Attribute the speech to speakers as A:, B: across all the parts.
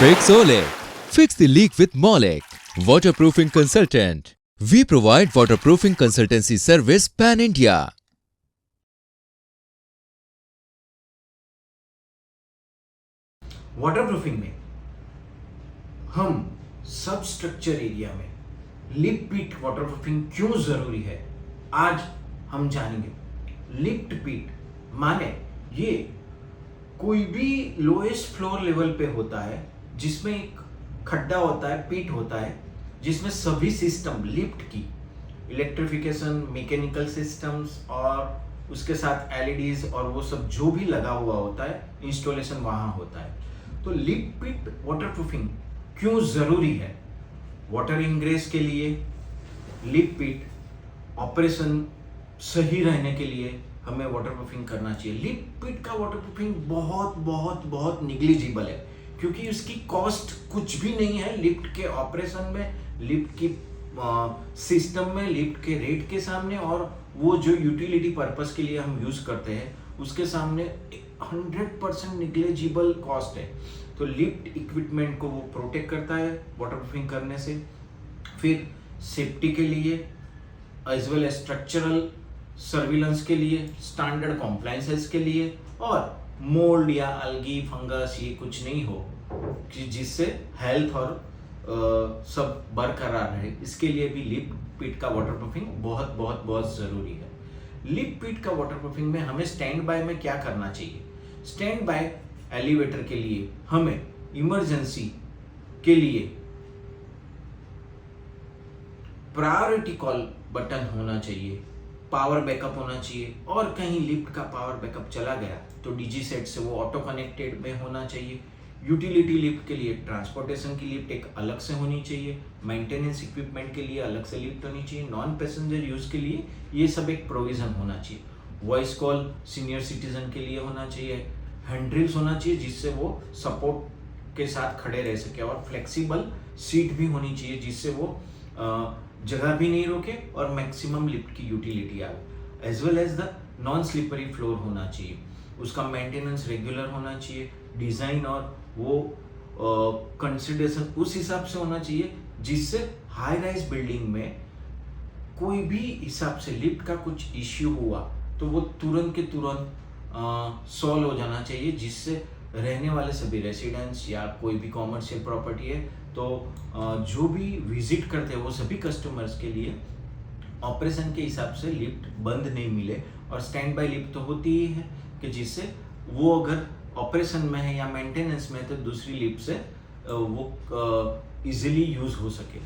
A: Fix Ole. Fix the leak with Molek. Waterproofing consultant. We provide waterproofing consultancy service pan-India.
B: Waterproofing में हम सब structure area में lip पिट waterproofing क्यों जरूरी है आज हम जानेंगे। लिफ्ट पिट माने ये कोई भी लोएस्ट फ्लोर लेवल पे होता है जिसमें एक खड्डा होता है, पिट होता है, जिसमें सभी सिस्टम लिफ्ट की इलेक्ट्रिफिकेशन, मैकेनिकल सिस्टम्स और उसके साथ एलईडीज और वो सब जो भी लगा हुआ होता है इंस्टॉलेशन वहां होता है। तो लिफ्ट पिट वाटरप्रूफिंग क्यों जरूरी है? वाटर इंग्रेस के लिए, लिफ्ट पिट ऑपरेशन सही रहने के लिए हमें वाटरप्रूफिंग करना चाहिए। लिफ्ट पिट का वाटरप्रूफिंग बहुत बहुत बहुत निग्लिजिबल है क्योंकि उसकी कॉस्ट कुछ भी नहीं है। लिफ्ट के ऑपरेशन में, लिफ्ट की सिस्टम में, लिफ्ट के रेट के सामने और वो जो यूटिलिटी पर्पस के लिए हम यूज करते हैं उसके सामने 100% निग्लिजिबल कॉस्ट है। तो लिफ्ट इक्विपमेंट को वो प्रोटेक्ट करता है वाटरप्रूफिंग करने से। फिर सेफ्टी के लिए as well as structural surveillance के लिए, स्टैंडर्ड कॉम्प्लायंसेस के लिए, और मोल्ड या अलगी, फंगस ये कुछ नहीं हो कि जिससे हेल्थ और सब बरकरार रहे, इसके लिए भी लिफ्ट पिट का वाटरप्रूफिंग बहुत बहुत बहुत जरूरी है। लिफ्ट पिट का वाटरप्रूफिंग में हमें स्टैंड बाय में क्या करना चाहिए? स्टैंड बाय एलिवेटर के लिए हमें इमरजेंसी के लिए प्रायोरिटी कॉल बटन होना चाहिए, पावर बैकअप होना चाहिए, और कहीं लिफ्ट का पावर बैकअप चला गया तो डीजी सेट से वो ऑटो कनेक्टेड में होना चाहिए। यूटिलिटी लिफ्ट के लिए, ट्रांसपोर्टेशन की लिफ्ट एक अलग से होनी चाहिए, मेंटेनेंस इक्विपमेंट के लिए अलग से लिफ्ट होनी चाहिए, नॉन पैसेंजर यूज के लिए ये सब एक प्रोविजन होना चाहिए। वॉइस कॉल सीनियर सिटीजन के लिए होना चाहिए, हैंड ड्रिल्स होना चाहिए जिससे वो सपोर्ट के साथ खड़े रह सके, और फ्लेक्सिबल सीट भी होनी चाहिए जिससे वो जगह भी नहीं रोके और मैक्सिमम लिफ्ट की यूटिलिटी आए। As well as the non slippery floor होना चाहिए, उसका मेंटेनेंस रेगुलर होना चाहिए, डिजाइन और वो कंसिडरेशन उस हिसाब से होना चाहिए जिससे हाई राइज बिल्डिंग में कोई भी हिसाब से लिफ्ट का कुछ इश्यू हुआ तो वो तुरंत के तुरंत सॉल्व हो जाना चाहिए, जिससे रहने वाले सभी रेसिडेंट्स या कोई भी कॉमर्शियल प्रॉपर्टी है तो जो भी विजिट करते हैं वो सभी कस्टमर्स के लिए ऑपरेशन के हिसाब से लिफ्ट बंद नहीं मिले। और स्टैंड बाय लिफ्ट तो होती ही है कि जिससे वो अगर ऑपरेशन में है या मेंटेनेंस में है तो दूसरी लिफ्ट से वो इजीली यूज हो सके।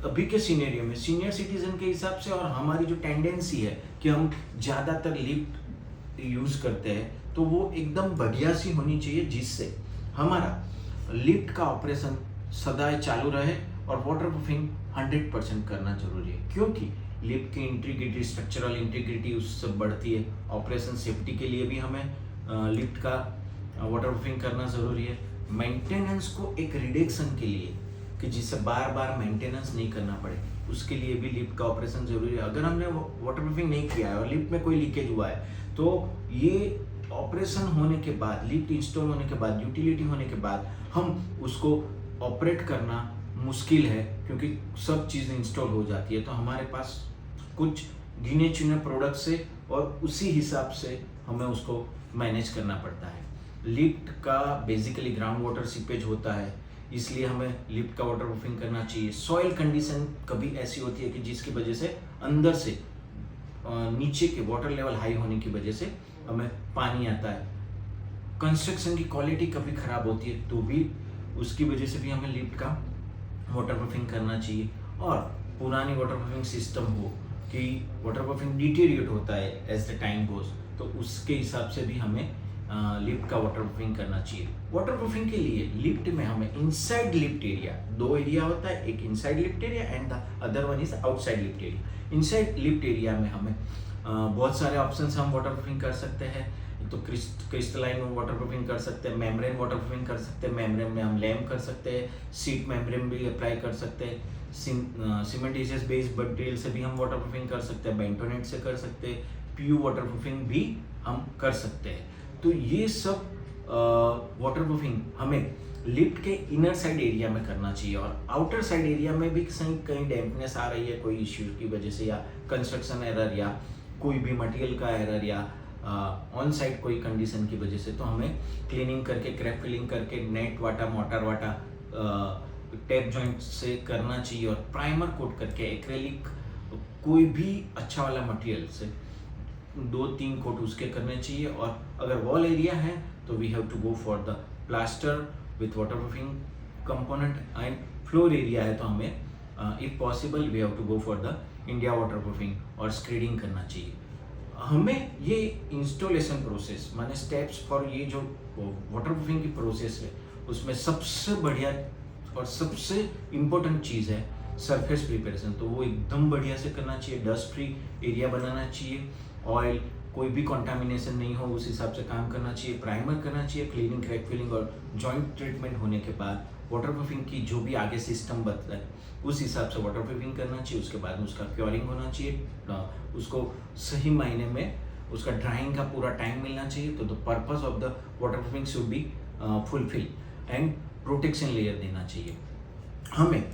B: अभी के सीनेरियो में सीनियर सिटीजन के हिसाब से और हमारी जो टेंडेंसी है कि हम ज़्यादातर लिफ्ट यूज करते हैं तो वो एकदम बढ़िया सी होनी चाहिए जिससे हमारा लिफ्ट का ऑपरेशन सदा चालू रहे। और वाटरप्रूफिंग 100% करना जरूरी है क्योंकि लिफ्ट की इंटीग्रिटी, स्ट्रक्चरल इंटीग्रिटी उससे बढ़ती है। ऑपरेशन सेफ्टी के लिए भी हमें लिफ्ट का वाटरप्रूफिंग करना जरूरी है। मेंटेनेंस को एक रिडक्शन के लिए कि जिससे बार बार मेंटेनेंस नहीं करना पड़े, उसके लिए भी लिफ्ट का ऑपरेशन जरूरी है। अगर हमने वाटरप्रूफिंग नहीं किया है और लिफ्ट में कोई लीकेज हुआ है तो ये ऑपरेशन होने के बाद, लिफ्ट इंस्टॉल होने के बाद, यूटिलिटी होने के बाद हम उसको ऑपरेट करना मुश्किल है क्योंकि सब चीज़ इंस्टॉल हो जाती है। तो हमारे पास कुछ गिने चुने प्रोडक्ट्स से और उसी हिसाब से हमें उसको मैनेज करना पड़ता है। लिफ्ट का बेसिकली ग्राउंड वाटर सीपेज होता है, इसलिए हमें लिफ्ट का वाटरप्रूफिंग करना चाहिए। सॉइल कंडीशन कभी ऐसी होती है कि जिसकी वजह से अंदर से नीचे के वाटर लेवल हाई होने की वजह से हमें पानी आता है। कंस्ट्रक्शन की क्वालिटी कभी खराब होती है तो भी उसकी वजह से भी हमें लिफ्ट का वाटरप्रूफिंग करना चाहिए। और पुरानी वाटरप्रूफिंग सिस्टम हो कि वाटरप्रूफिंग डिटेरिएट होता है एज द टाइम गोज, तो उसके हिसाब से भी हमें लिफ्ट का वाटरप्रूफिंग करना चाहिए। वाटरप्रूफिंग के लिए लिफ्ट में हमें इनसाइड लिफ्ट एरिया, दो एरिया होता है, एक inside lift area and the other one is outside lift area. Inside lift area में हमें बहुत सारे ऑप्शन हम वाटरप्रूफिंग कर सकते हैं। तो क्रिस्टलाइन वाटरप्रूफिंग कर सकते हैं, मेम्ब्रेन वाटरप्रूफिंग कर सकते हैं, मेम्ब्रेन में हम लैम्प कर सकते हैं, सीट मेम्ब्रेन भी अप्लाई कर सकते हैं, सीमेंटिशियस बेस्ड मटेरियल से भी हम वाटरप्रूफिंग कर सकते हैं, बेंटोनेट से कर सकते हैं, पीयू वाटरप्रूफिंग भी हम कर सकते हैं। तो ये सब वाटरप्रूफिंग हमें लिफ्ट के इनर साइड एरिया में करना चाहिए, और आउटर साइड एरिया में भी कहीं डैम्पनेस आ रही है कोई इश्यू की वजह से, या कंस्ट्रक्शन एरर, या कोई भी मटेरियल का एरर, या ऑन साइड कोई कंडीशन की वजह से, तो हमें क्लीनिंग करके, क्रैक फिलिंग करके, नेट वाटा, मोटर वाटा, टेप जॉइंट से करना चाहिए, और प्राइमर कोट करके एक्रेलिक कोई भी अच्छा वाला मटेरियल से 2-3 कोट उसके करने चाहिए। और अगर वॉल एरिया है तो we have to go for the plaster with waterproofing component, and floor area है तो हमें if possible we have to go for the India waterproofing और स्क्रीडिंग करना चाहिए। हमें ये इंस्टॉलेशन प्रोसेस माने स्टेप्स फॉर ये जो वाटरप्रूफिंग की प्रोसेस है, उसमें सबसे बढ़िया और सबसे इम्पोर्टेंट चीज़ है सरफेस प्रिपरेशन। तो वो एकदम बढ़िया से करना चाहिए, डस्ट फ्री एरिया बनाना चाहिए, ऑयल कोई भी कंटामिनेशन नहीं हो उस हिसाब से काम करना चाहिए, प्राइमर करना चाहिए, क्लीनिंग, क्रैक फिलिंग और जॉइंट ट्रीटमेंट होने के बाद वाटरप्रूफिंग की जो भी आगे सिस्टम बनता है उस हिसाब से वाटरप्रूफिंग करना चाहिए। उसके बाद में उसका क्योरिंग होना चाहिए, उसको सही मायने में उसका ड्राइंग का पूरा टाइम मिलना चाहिए। तो the purpose of the waterproofing should be fulfil, and protection layer देना चाहिए। हमें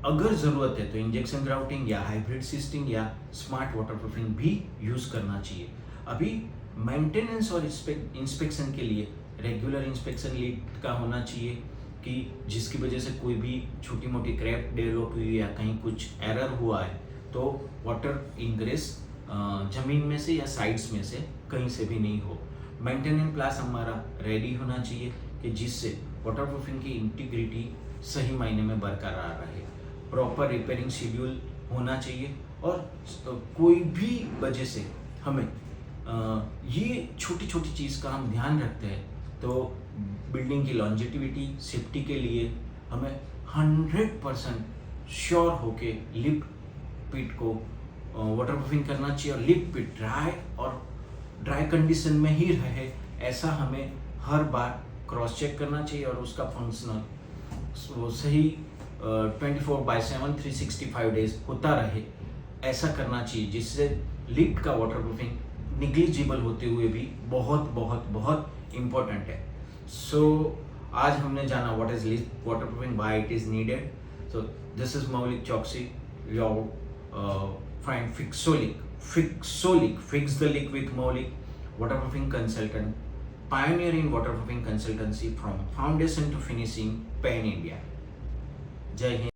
B: अगर ज़रूरत है तो इंजेक्शन ग्राउटिंग या हाइब्रिड सिस्टिंग या स्मार्ट वाटरप्रूफिंग भी यूज़ करना चाहिए। अभी मेंटेनेंस और इंस्पेक्शन के लिए रेगुलर इंस्पेक्शन लीड का होना चाहिए, कि जिसकी वजह से कोई भी छोटी मोटी क्रैक डेवलप हुई या कहीं कुछ एरर हुआ है तो वाटर इंग्रेस ज़मीन में से या साइड्स में से कहीं से भी नहीं हो। मेंटेनेंस प्लास हमारा रेडी होना चाहिए कि जिससे वाटरप्रूफिंग की इंटीग्रिटी सही मायने में बरकरार रहे। प्रॉपर रिपेयरिंग शेड्यूल होना चाहिए, और कोई भी वजह से हमें ये छोटी छोटी चीज़ का हम ध्यान रखते हैं तो बिल्डिंग की लॉन्जेटिविटी, सेफ्टी के लिए हमें 100% श्योर होके लिफ्ट पिट को वाटरप्रूफिंग करना चाहिए, और लिफ्ट पिट ड्राई कंडीशन में ही रहे ऐसा हमें हर बार क्रॉस चेक करना चाहिए, और उसका फंक्शनल वो सही 24/7 365 डेज होता रहे ऐसा करना चाहिए, जिससे लिफ्ट का वाटरप्रूफिंग निग्लिजिबल होते हुए भी बहुत बहुत बहुत इम्पोर्टेंट है। सो आज हमने जाना what is lift waterproofing, why it is needed. So this is मौलिक चौकसी, your friend Fixolic, fix the leak with Maulik, waterproofing consultant, pioneer in waterproofing consultancy from foundation to finishing, Pan India. Jai Hind.